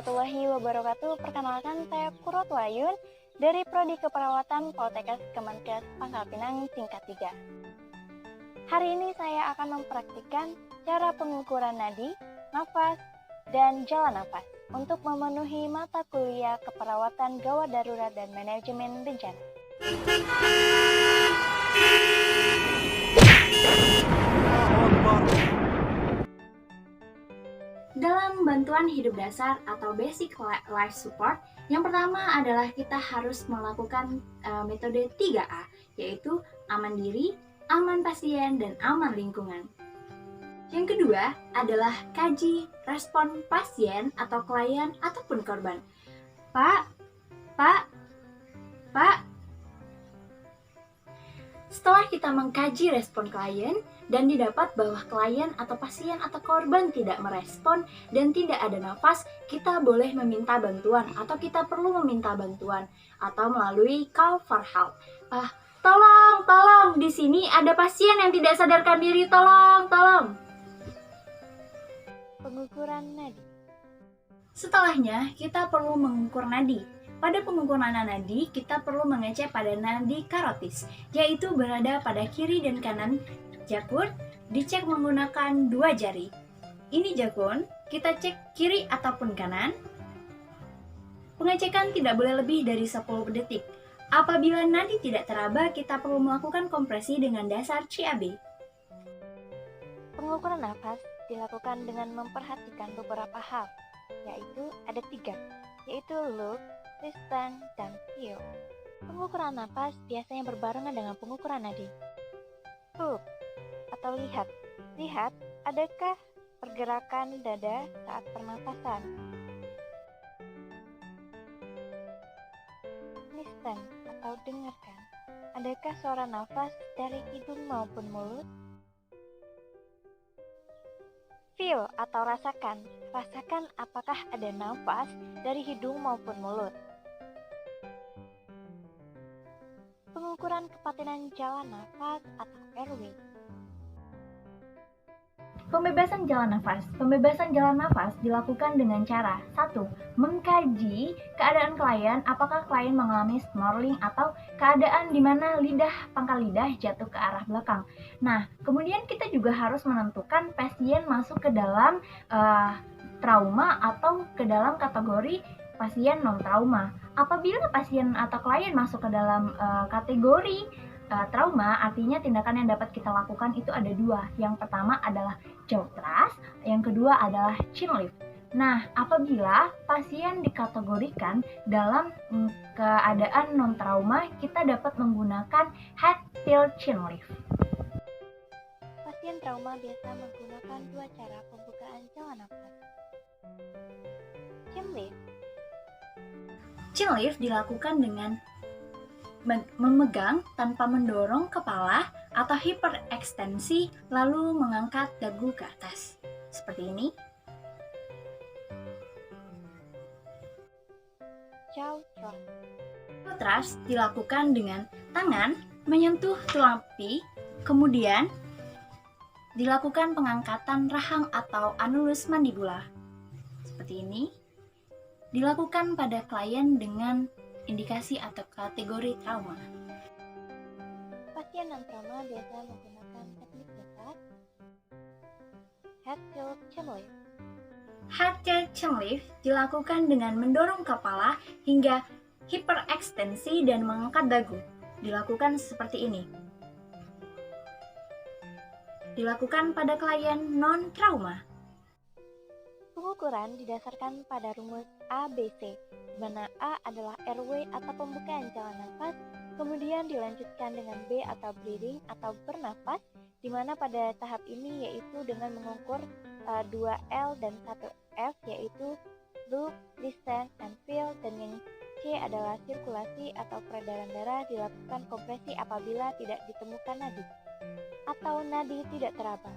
warahmatullahi wabarakatuh. Perkenalkan, saya Kurot Wayun dari Prodi Keperawatan Poltekkes Kemenkes Pangkal Pinang tingkat 3. Hari ini saya akan mempraktikkan cara pengukuran nadi, nafas, dan jalan nafas untuk memenuhi mata kuliah keperawatan gawat darurat dan manajemen bencana. Dalam bantuan hidup dasar atau basic life support, yang pertama adalah kita harus melakukan metode 3A, yaitu aman diri, aman pasien, dan aman lingkungan. Yang kedua adalah kaji respon pasien atau klien ataupun korban. Pak. Setelah kita mengkaji respon klien dan didapat bahwa klien atau pasien atau korban tidak merespon dan tidak ada nafas, kita boleh meminta bantuan atau kita perlu meminta bantuan atau melalui call for help. Tolong, di sini ada pasien yang tidak sadarkan diri, tolong. Pengukuran nadi. Setelahnya, kita perlu mengukur nadi. Pada pengukuran nadi, kita perlu mengecek pada nadi karotis, yaitu berada pada kiri dan kanan jakun, dicek menggunakan 2 jari. Ini jakun, kita cek kiri ataupun kanan. Pengecekan tidak boleh lebih dari 10 detik. Apabila nadi tidak teraba, kita perlu melakukan kompresi dengan dasar CAB. Pengukuran nafas dilakukan dengan memperhatikan beberapa hal, yaitu ada 3, yaitu look, listen, dan feel. Pengukuran nafas biasanya berbarengan dengan pengukuran nadi. Look atau lihat. Lihat, adakah pergerakan dada saat pernafasan? Listen atau dengarkan. Adakah suara nafas dari hidung maupun mulut? Feel atau rasakan. Rasakan apakah ada nafas dari hidung maupun mulut. Pengukuran kepatinan jalan nafas atau airway. Pembebasan jalan nafas. Pembebasan jalan nafas dilakukan dengan cara 1. Mengkaji keadaan klien, apakah klien mengalami snorkeling atau keadaan di mana pangkal lidah jatuh ke arah belakang. Nah, kemudian kita juga harus menentukan pasien masuk ke dalam trauma atau ke dalam kategori pasien non-trauma. Apabila pasien atau klien masuk ke dalam kategori trauma, artinya tindakan yang dapat kita lakukan itu ada 2. Yang pertama adalah jaw thrust, yang kedua adalah chin lift. Nah, apabila pasien dikategorikan dalam keadaan non-trauma, kita dapat menggunakan head tilt chin lift. Pasien trauma biasa menggunakan 2 cara pembukaan jalan nafas. Chin lift. Chin lift dilakukan dengan memegang tanpa mendorong kepala atau hiperekstensi lalu mengangkat dagu ke atas. Seperti ini. Jaw thrust. Jaw thrust dilakukan dengan tangan menyentuh tulang pipi, kemudian dilakukan pengangkatan rahang atau anulus mandibula. Seperti ini. Dilakukan pada klien dengan indikasi atau kategori trauma. Pasien non-trauma biasa menggunakan teknik dasar head tilt chin lift. Head tilt chin lift dilakukan dengan mendorong kepala hingga hiperekstensi dan mengangkat dagu. Dilakukan seperti ini. Dilakukan pada klien non-trauma. Pengukuran didasarkan pada rumus ABC, di mana A adalah airway atau pembukaan jalan nafas, kemudian dilanjutkan dengan B atau breathing atau bernafas, di mana pada tahap ini yaitu dengan mengukur 2L dan 1F, yaitu look, listen, and feel, dan yang C adalah sirkulasi atau peredaran darah. Dilakukan kompresi apabila tidak ditemukan nadi atau nadi tidak teraba.